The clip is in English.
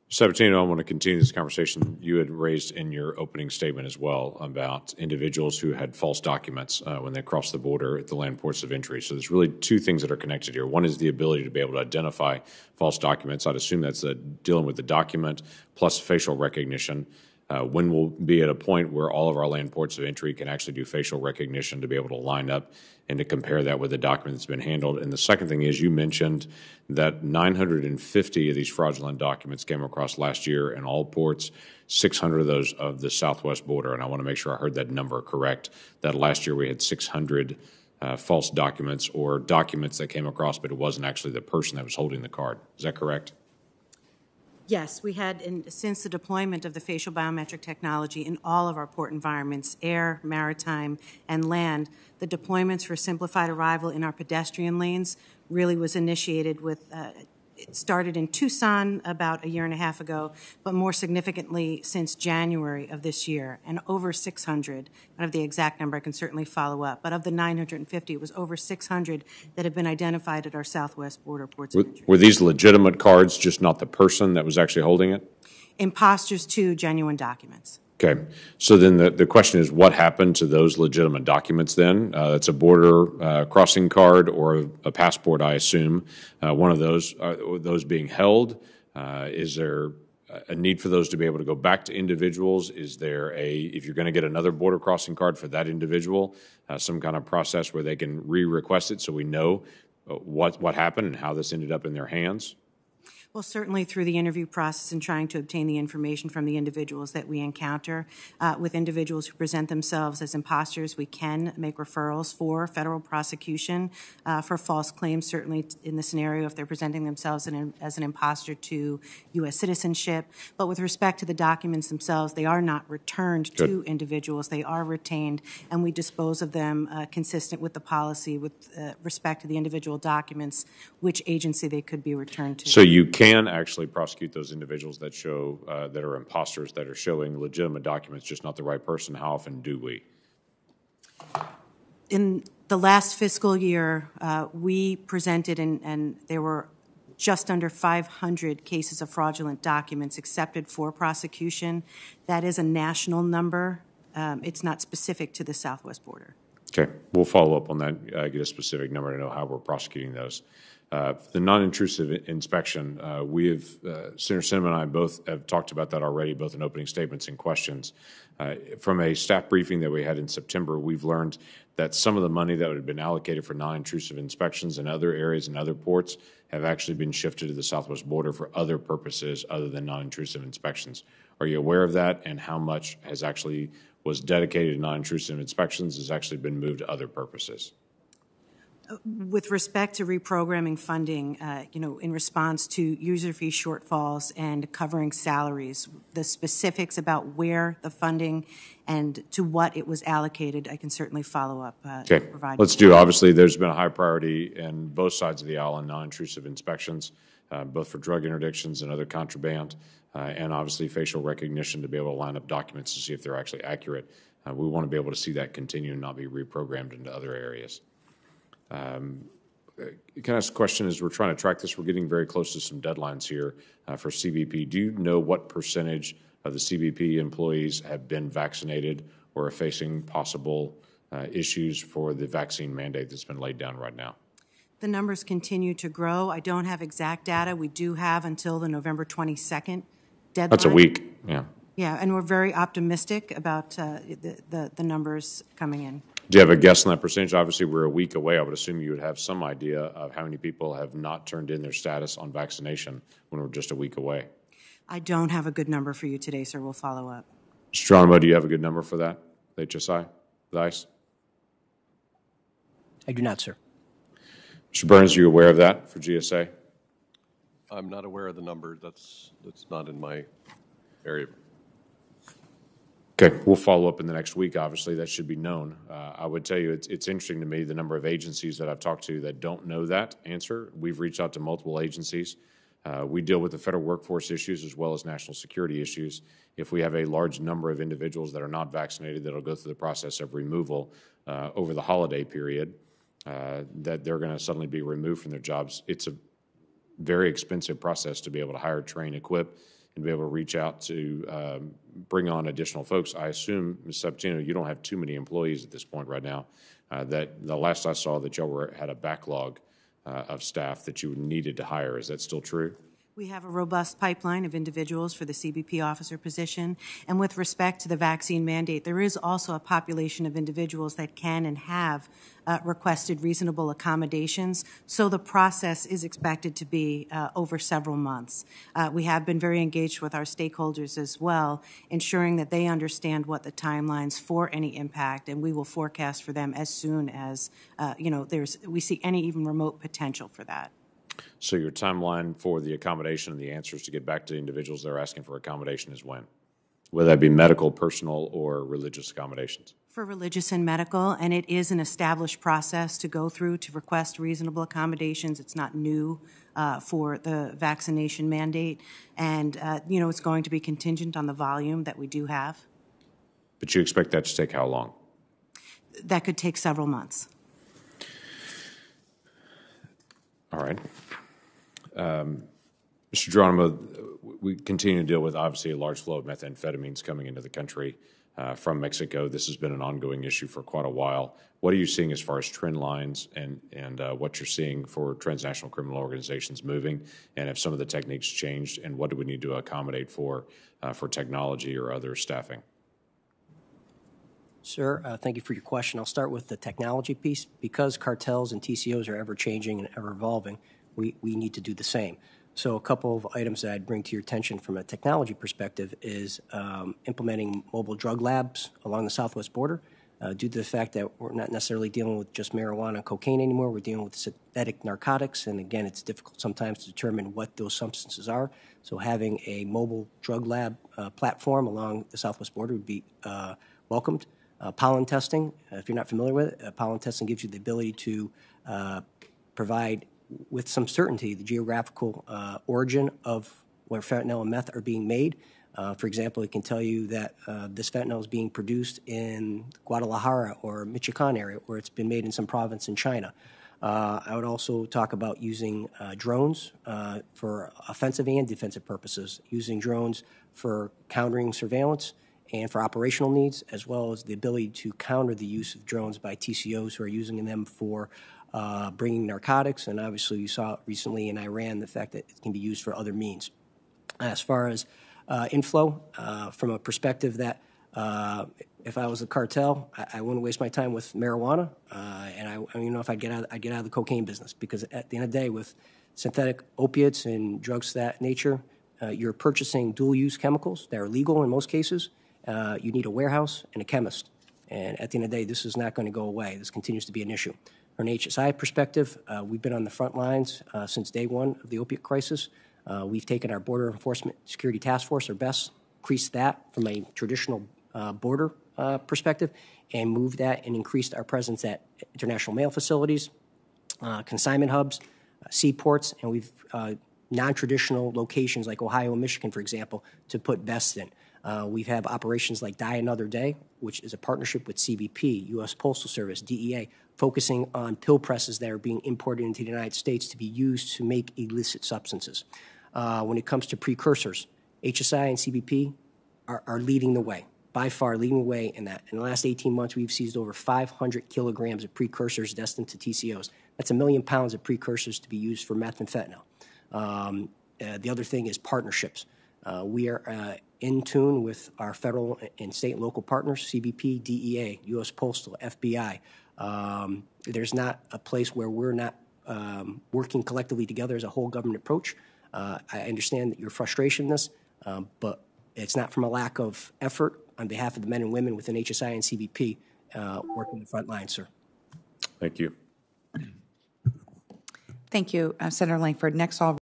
Sabatino, I want to continue this conversation you had raised in your opening statement as well about individuals who had false documents when they crossed the border at the land ports of entry. So there's really two things that are connected here. One is the ability to be able to identify false documents. I'd assume that's dealing with the document plus facial recognition. When we'll be at a point where all of our land ports of entry can actually do facial recognition to be able to line up and to compare that with the document that's been handled. And the second thing is you mentioned that 950 of these fraudulent documents came across last year in all ports, 600 of those of the southwest border. And I want to make sure I heard that number correct, that last year we had 600 false documents or documents that came across, but it wasn't actually the person that was holding the card. Is that correct? Yes, we had, since the deployment of the facial biometric technology in all of our port environments, air, maritime, and land, the deployments for simplified arrival in our pedestrian lanes really was initiated with, it started in Tucson about a year and a half ago, but more significantly since January of this year, and over 600. I don't have the exact number, I can certainly follow up, but of the 950, it was over 600 that have been identified at our southwest border ports. Were these legitimate cards, just not the person that was actually holding it? Imposters to genuine documents. Okay. So then the question is, what happened to those legitimate documents then? It's a border crossing card or a passport, I assume. One of those being held. Is there a need for those to be able to go back to individuals? Is there if you're going to get another border crossing card for that individual, some kind of process where they can re-request it so we know what happened and how this ended up in their hands? Well, certainly through the interview process and trying to obtain the information from the individuals that we encounter. With individuals who present themselves as imposters, we can make referrals for federal prosecution for false claims, certainly in the scenario if they're presenting themselves as an imposter to U.S. citizenship. But with respect to the documents themselves, they are not returned to individuals. They are retained, and we dispose of them consistent with the policy with respect to the individual documents, which agency they could be returned to. So you can actually prosecute those individuals that show that are imposters, that are showing legitimate documents, just not the right person. How often do we? In the last fiscal year, we presented, and there were just under 500 cases of fraudulent documents accepted for prosecution. That is a national number. It's not specific to the southwest border. Okay, we'll follow up on that, get a specific number to know how we're prosecuting those. The non-intrusive inspection, Senator Sinema and I both have talked about that already, both in opening statements and questions. From a staff briefing that we had in September, we've learned that some of the money that had been allocated for non-intrusive inspections in other areas and other ports have actually been shifted to the southwest border for other purposes other than non-intrusive inspections. Are you aware of that, and how much was dedicated to non-intrusive inspections has actually been moved to other purposes? With respect to reprogramming funding, in response to user fee shortfalls and covering salaries, the specifics about where the funding and to what it was allocated, I can certainly follow up. Okay, let's do. Obviously, there's been a high priority in both sides of the aisle on non-intrusive inspections, both for drug interdictions and other contraband, and obviously facial recognition to be able to line up documents to see if they're actually accurate. We want to be able to see that continue and not be reprogrammed into other areas. Can I ask a question as we're trying to track this? We're getting very close to some deadlines here for CBP. Do you know what percentage of the CBP employees have been vaccinated or are facing possible issues for the vaccine mandate that's been laid down right now? The numbers continue to grow. I don't have exact data. We do have until the November 22nd deadline. That's a week, yeah. Yeah, and we're very optimistic about the numbers coming in. Do you have a guess on that percentage? Obviously, we're a week away. I would assume you would have some idea of how many people have not turned in their status on vaccination when we're just a week away. I don't have a good number for you today, sir. We'll follow up. Mr. Geronimo, do you have a good number for that, the HSI, the ICE? I do not, sir. Mr. Burns, are you aware of that for GSA? I'm not aware of the number. That's not in my area. Okay, we'll follow up in the next week. Obviously, that should be known. I would tell you it's interesting to me the number of agencies that I've talked to that don't know that answer. We've reached out to multiple agencies. We deal with the federal workforce issues as well as national security issues. If we have a large number of individuals that are not vaccinated that will go through the process of removal over the holiday period, that they're going to suddenly be removed from their jobs, very expensive process to be able to hire, train, equip, and be able to reach out to bring on additional folks. I assume, Ms. Sabatino, you don't have too many employees at this point right now. That the last I saw that y'all had a backlog of staff that you needed to hire. Is that still true? We have a robust pipeline of individuals for the CBP officer position. And with respect to the vaccine mandate, there is also a population of individuals that can and have requested reasonable accommodations. So the process is expected to be over several months. We have been very engaged with our stakeholders as well, ensuring that they understand what the timelines for any impact, and we will forecast for them as soon as we see any even remote potential for that. So your timeline for the accommodation and the answers to get back to individuals that are asking for accommodation is when? Whether that be medical, personal, or religious accommodations? For religious and medical, and it is an established process to go through to request reasonable accommodations. It's not new for the vaccination mandate, and it's going to be contingent on the volume that we do have. But you expect that to take how long? That could take several months. All right. Mr. Geronimo, we continue to deal with, obviously, a large flow of methamphetamines coming into the country from Mexico. This has been an ongoing issue for quite a while. What are you seeing as far as trend lines and what you're seeing for transnational criminal organizations moving, and have some of the techniques changed, and what do we need to accommodate for technology or other staffing? Sir, thank you for your question. I'll start with the technology piece. Because cartels and TCOs are ever-changing and ever-evolving, we need to do the same. So a couple of items that I'd bring to your attention from a technology perspective is implementing mobile drug labs along the southwest border. Due to the fact that we're not necessarily dealing with just marijuana and cocaine anymore, we're dealing with synthetic narcotics, and again, it's difficult sometimes to determine what those substances are. So having a mobile drug lab platform along the southwest border would be welcomed. Pollen testing, if you're not familiar with it, pollen testing gives you the ability to provide with some certainty the geographical origin of where fentanyl and meth are being made. For example, it can tell you that this fentanyl is being produced in Guadalajara or Michoacan area, or it's been made in some province in China. I would also talk about using drones for offensive and defensive purposes, using drones for countering surveillance and for operational needs, as well as the ability to counter the use of drones by TCOs who are using them for bringing narcotics. And obviously you saw recently in Iran the fact that it can be used for other means. As far as inflow, from a perspective that if I was a cartel, I wouldn't waste my time with marijuana, and if I'd get out of the cocaine business, because at the end of the day, with synthetic opiates and drugs of that nature, you're purchasing dual-use chemicals that are legal in most cases. You need a warehouse and a chemist, and at the end of the day, this is not going to go away. This continues to be an issue. From an HSI perspective, we've been on the front lines since day one of the opiate crisis. We've taken our Border Enforcement Security Task Force, or BESS, increased that from a traditional border perspective, and moved that and increased our presence at international mail facilities, consignment hubs, seaports, and we've non-traditional locations like Ohio and Michigan, for example, to put BESS in. We have operations like Die Another Day, which is a partnership with CBP, U.S. Postal Service, DEA, focusing on pill presses that are being imported into the United States to be used to make illicit substances. When it comes to precursors, HSI and CBP are leading the way, by far leading the way in that. In the last 18 months, we've seized over 500 kilograms of precursors destined to TCOs. That's 1 million pounds of precursors to be used for meth and fentanyl. The other thing is partnerships. We are in tune with our federal and state and local partners, CBP, DEA, U.S. Postal, FBI. There's not a place where we're not working collectively together as a whole government approach. I understand your frustration in this, but it's not from a lack of effort on behalf of the men and women within HSI and CBP working the front line, sir. Thank you. Thank you, Senator Langford. Next, I'll